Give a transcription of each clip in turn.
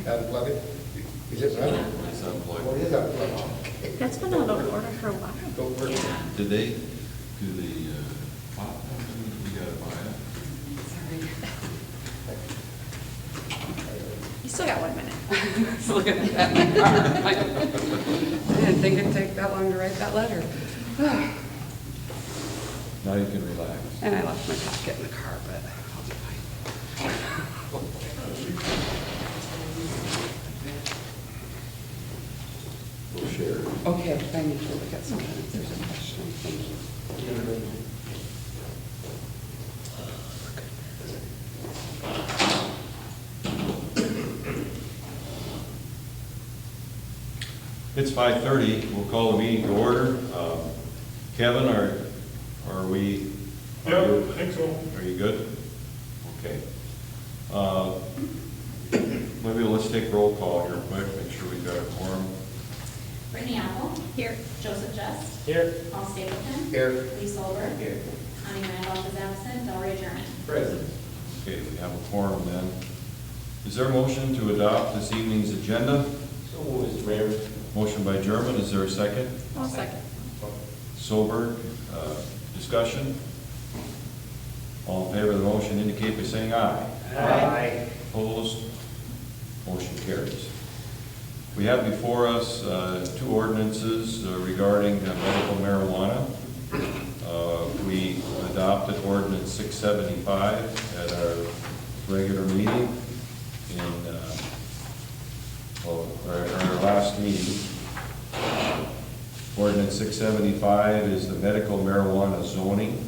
Unplug it? Is it running? It's unplugged. Oh, it is unplugged. That's been out of order for a while. Go first. Did they do the pot? You gotta buy it. You still got 1 minute. Look at that in the car. I didn't think it'd take that long to write that letter. Now you can relax. And I left my pocket in the car, but I'll be fine. We'll share it. Okay, I need to look at something if there's a question. Thank you. It's 5:30. We'll call the meeting to order. Kevin, are we? Yeah, I think so. Are you good? Okay. Maybe let's take roll call here quick, make sure we've got a quorum. Brittany Apple. Here. Joseph Just. Here. Paul Stapleton. Here. Lee Solberg. Here. Connie Randolph is absent. Delray German. Present. Okay, we have a quorum then. Is there a motion to adopt this evening's agenda? So moved, Mr. Mayor. Motion by German, is there a second? I'll second. Solberg, discussion? All in favor of the motion indicate by saying aye. Aye. Opposed? Motion carries. We have before us two ordinances regarding medical marijuana. We adopted ordinance 675 at our regular meeting in our last meeting. Ordinance 675 is the medical marijuana zoning.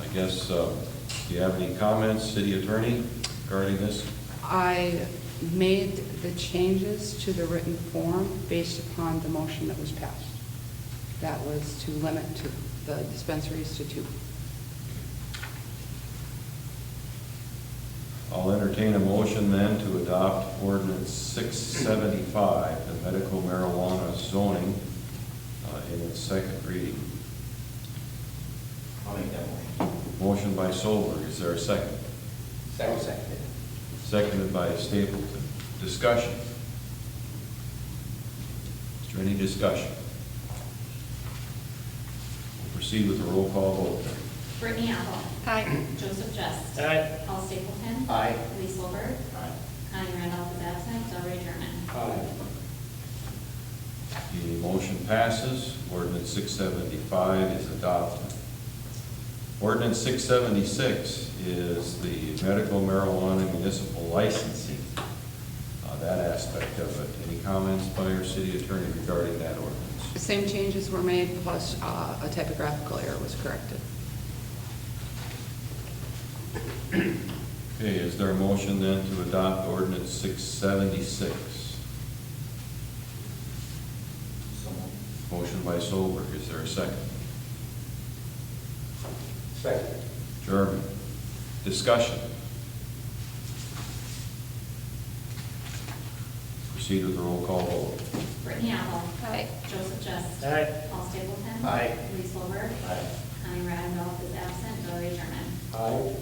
I guess, do you have any comments, city attorney, regarding this? I made the changes to the written form based upon the motion that was passed. That was to limit to the dispensaries to 2. I'll entertain a motion then to adopt ordinance 675, the medical marijuana zoning, in its second reading. I'll make that motion. Motion by Solberg, is there a second? Second. Seconded by Stapleton. Discussion. Is there any discussion? We'll proceed with the roll call vote. Brittany Apple. Aye. Joseph Just. Aye. Paul Stapleton. Aye. Lee Solberg. Aye. Connie Randolph is absent. Delray German. Aye. The motion passes. Ordinance 675 is adopted. Ordinance 676 is the medical marijuana municipal licensing, that aspect of it. Any comments by our city attorney regarding that ordinance? The same changes were made, plus a typographical error was corrected. Okay, is there a motion then to adopt ordinance 676? So moved. Motion by Solberg, is there a second? Second. German. Discussion. Proceed with the roll call vote. Brittany Apple. Aye. Joseph Just. Aye. Paul Stapleton. Aye. Lee Solberg. Aye. Connie Randolph is absent. Delray German. Aye.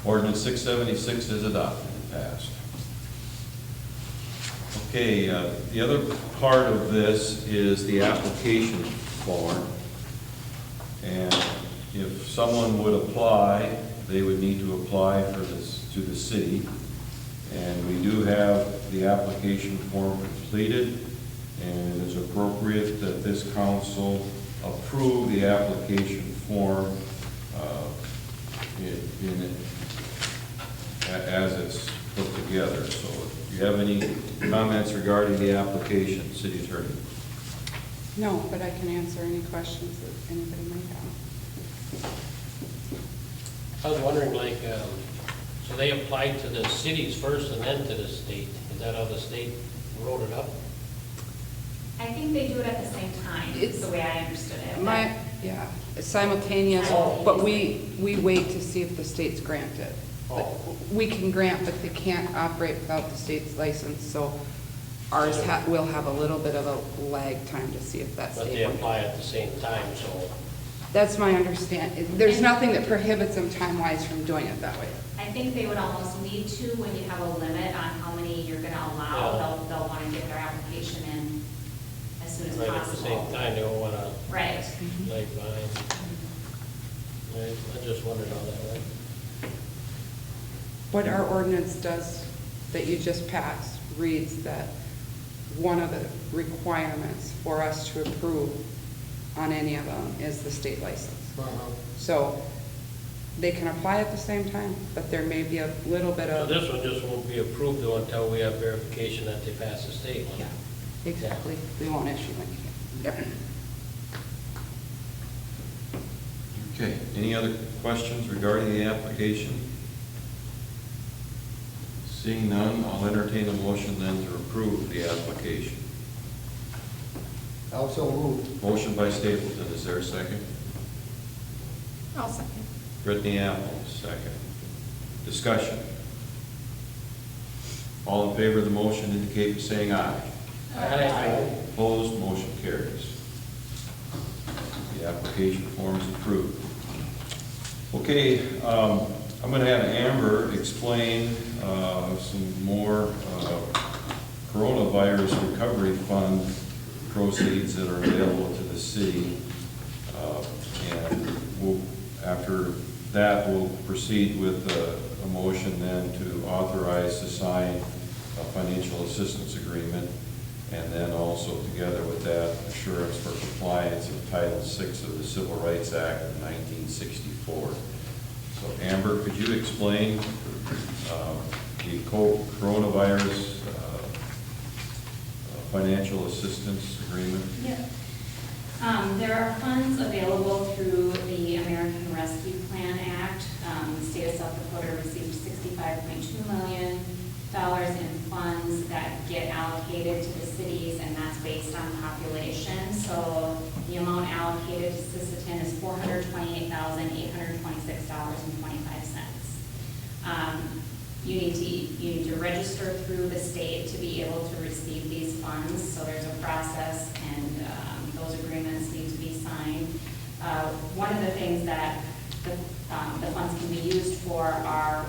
Ordinance 676 is adopted and passed. Okay, the other part of this is the application form. And if someone would apply, they would need to apply for this to the city. And we do have the application form completed, and it is appropriate that this council approve the application form as it's put together. So do you have any comments regarding the application, city attorney? No, but I can answer any questions that anybody might have. I was wondering, like, so they applied to the cities first and then to the state. Is that how the state wrote it up? I think they do it at the same time. It's- It's the way I understood it. Yeah, it's simultaneous, but we wait to see if the state's granted. But we can grant, but they can't operate without the state's license, so ours will have a little bit of a lag time to see if that's. But they apply at the same time, so That's my understanding. There's nothing that prohibits them time-wise from doing it that way. I think they would almost need to when you have a limit on how many you're gonna allow. Yeah. They'll wanna get their application in as soon as Right, at the same possible. time, they don't wanna, Right. like, I just wondered how that went. What our ordinance does, that you just passed, reads that one of the requirements for us to approve on any of them is the state license. So they can apply at the same time, but there may be a little bit So of. this one just won't be approved though until we have verification that they pass the state one. Yeah, exactly. We won't issue any. Yep. Okay, any other questions regarding the application? Seeing none, I'll entertain a motion then to approve the application. Also moved. Motion by Stapleton, is there a second? I'll second. Brittany Apple, second. Discussion. All in favor of the motion indicate by saying aye. Aye. Opposed, motion carries. The application form is approved. Okay, I'm going to have Amber explain some more coronavirus recovery fund proceeds that are available to the city. And after that, we'll proceed with a motion then to authorize to sign a financial assistance agreement, and then also together with that, assurance for compliance of Title VI of the Civil Rights Act of 1964. So Amber, could you explain the coronavirus financial assistance agreement? Yep. There are funds available through the American Rescue Plan Act. The state of South Dakota received $65.2 million in funds that get allocated to the cities, and that's based on population. So the amount allocated to Sisseton is $428,826.25. You need to register through the state to be able to receive these funds, so there's a process, and those agreements need to be signed. One of the things that the funds can be used for are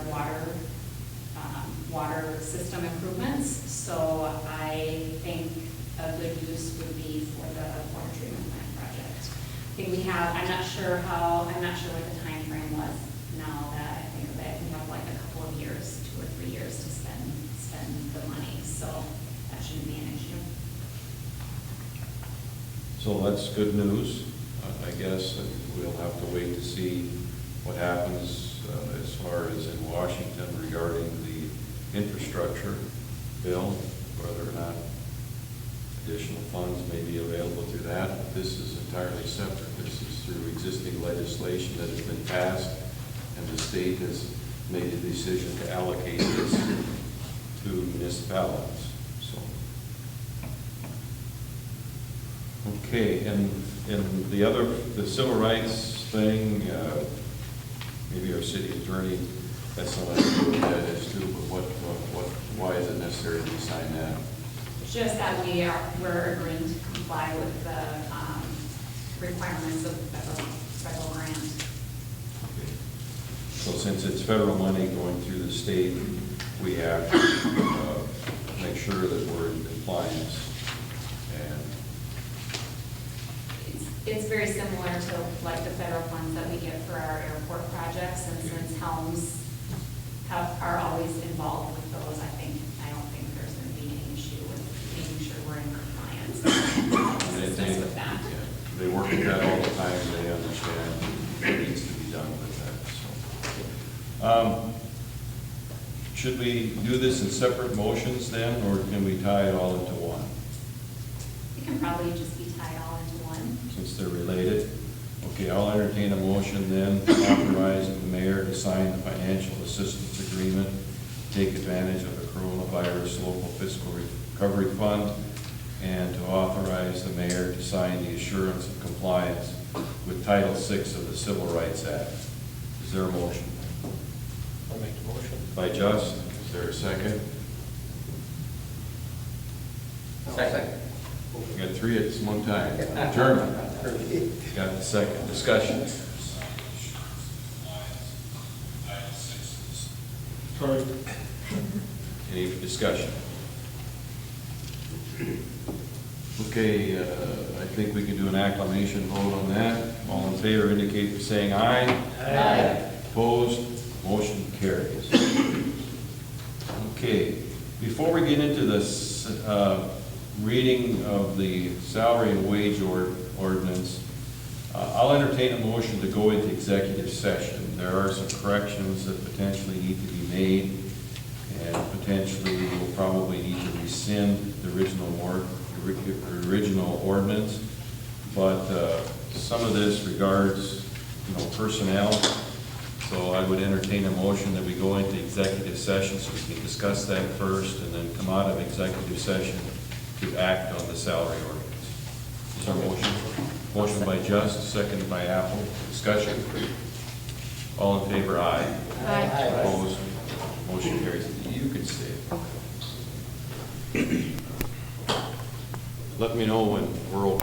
water system improvements, so I think a good use would be for the water treatment plant project. I think we have, I'm not sure what the time frame was now that I think of it. We have like a couple of years, 2 or 3 years to spend the money, so that shouldn't be an issue. So that's good news. I guess we'll have to wait to see what happens as far as in Washington regarding the infrastructure bill, whether or not additional funds may be available through that. But this is entirely separate. This is through existing legislation that has been passed, and the state has made a decision to allocate this to municipalities. So, okay, and the civil rights thing, maybe our city attorney has something to do with that as too, but why is it necessary to sign that? It's just that we're agreeing to comply with the requirements of federal grant. Okay. So since it's federal money going through the state, we have to make sure that we're in compliance. And It's very similar to like the federal funds that we get for our airport projects, and since Helms are always involved with those, I don't think there's going to be any issue with making sure we're in compliance. Assistance with that. yeah, they work with that all the time, they understand what needs to be done with that, so. Should we do this in separate motions then, or can we tie it all into one, It can probably just be tied all into one. since they're related? Okay, I'll entertain a motion then authorizing the mayor to sign the financial assistance agreement, take advantage of the coronavirus local fiscal recovery fund, and to authorize the mayor to sign the assurance of compliance with Title VI of the Civil Rights Act. Is there a motion? I'll make the motion. By Just, is there a second? Second. We got 3 at one time. Adjournment. Got the second. Discussion. Any discussion? Okay, I think we can do an acclamation vote on that. All in favor indicate by saying aye. Aye. Opposed? Motion carries. Okay, before we get into this reading of the salary and wage ordinance, I'll entertain a motion to go into executive session. There are some corrections that potentially need to be made, and potentially we'll probably need to rescind the original ordinance. But some of this regards, personnel. So I would entertain a motion that we go into executive session so we can discuss that first, and then come out of executive session to act on the salary ordinance. Is there a motion? Motion by Just, seconded by Apple. Discussion. All in favor, aye. Aye. Opposed? Motion carries. You can stay. Let me know when we're over.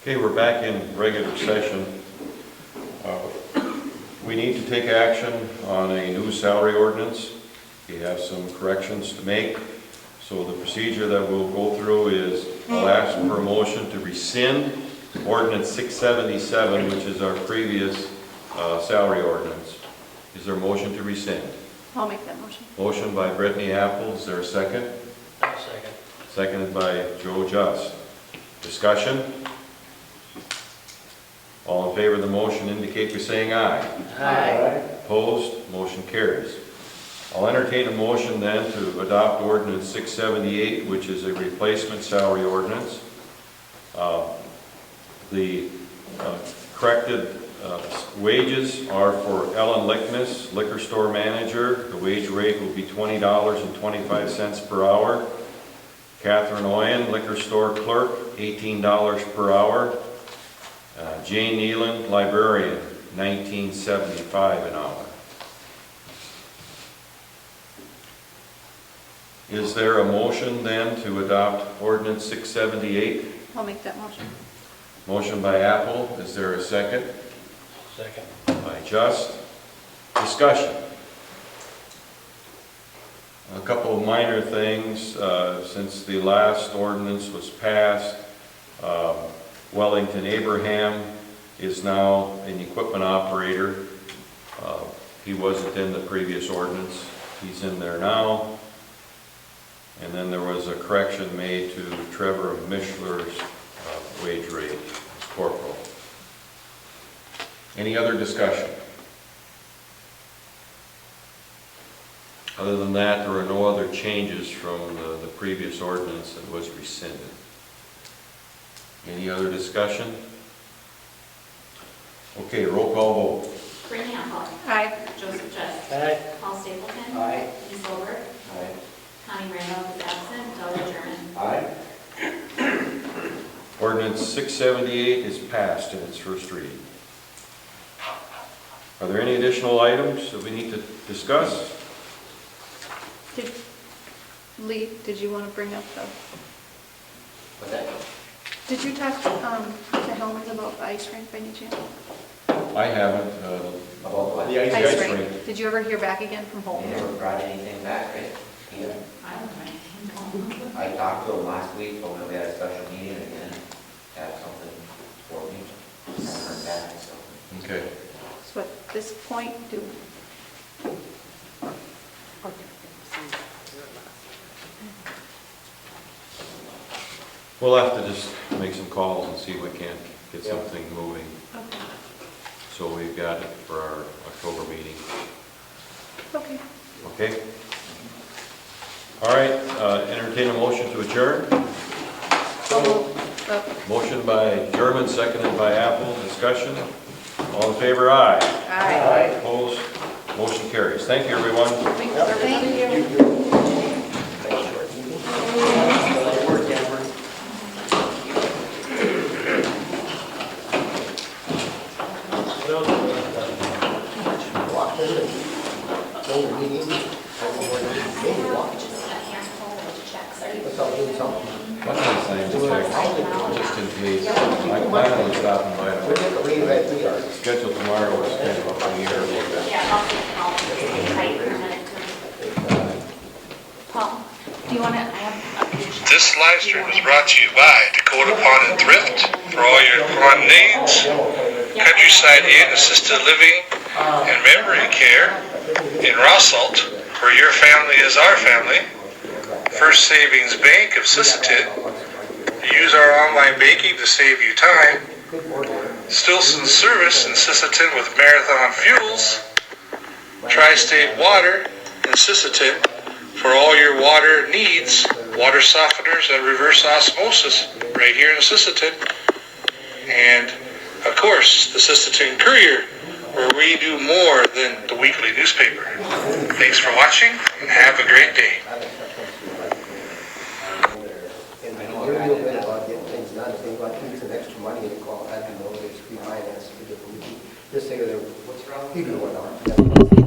Okay, we're back in regular session. We need to take action on a new salary ordinance. We have some corrections to make. So the procedure that we'll go through is I'll ask for a motion to rescind ordinance 677, which is our previous salary ordinance. Is there a motion to rescind? I'll make that motion. Motion by Brittany Apple. Is there a second? Second. Seconded by Joe Just. Discussion? All in favor of the motion indicate by saying aye. Aye. Opposed? Motion carries. I'll entertain a motion then to adopt ordinance 678, which is a replacement salary ordinance. The corrected wages are for Ellen Lickness, liquor store manager. The wage rate will be $20.25 per hour. Catherine Oyen, liquor store clerk, $18 per hour. Jane Nealon, librarian, $19.75 an hour. Is there a motion then to adopt ordinance 678? I'll make that motion. Motion by Apple, is there a second? Second. By Just. Discussion. A couple of minor things. Since the last ordinance was passed, Wellington Abraham is now an equipment operator. He wasn't in the previous ordinance. He's in there now. And then there was a correction made to Trevor Mischler's wage rate as corporal. Any other discussion? Other than that, there are no other changes from the previous ordinance that was rescinded. Any other discussion? Okay, roll call vote. Brittany Hempel. Aye. Joseph Just. Aye. Paul Stapleton. Aye. Keith Olberg. Aye. Connie Randolph is absent. Delbert German. Aye. Ordinance 678 is passed in its first reading. Are there any additional items that we need to discuss? Lee, did you want to bring up the, What's that? did you talk to Hellman's about the ice rink by any chance? I haven't. About what? The ice rink. Did you ever hear back again from They Holton? never brought anything back, right? Either. I don't know anything. I talked to them last week, told them we had a special meeting again, had something for me. I haven't heard back, so. Okay. So at this point, do, We'll have to just make some calls and see if we can't get something moving. okay, So we've got it for our October meeting. okay. Okay? All right, entertain a motion to adjourn. Motion by German, seconded by Apple. Discussion. All in favor, aye. Aye. Opposed? Motion carries. Thank you, everyone. Thank you. Why don't I sign the check, just in case? I plan on stopping by. Scheduled tomorrow is kind of up in the air a little bit. Yeah, I'll take tight for a minute too. Paul, do you want to, I have a page. This live stream is brought to you by Dakota Pawn and Thrift for all your pawn needs, Countryside Inn Assisted Living and Memory Care in Rossalt, where your family is our family, First Savings Bank of Sisseton. Use our online banking to save you time. Stilson Service in Sisseton with Marathon Fuels. Tri-State Water in Sisseton for all your water needs, water softeners and reverse osmosis right here in Sisseton. And of course, the Sisseton Courier, where we do more than the weekly newspaper. Thanks for watching and have a great day. You're real good about getting things done. If they want to use some extra money and call, I don't know, it's refinance. Just say, what's wrong? People want to.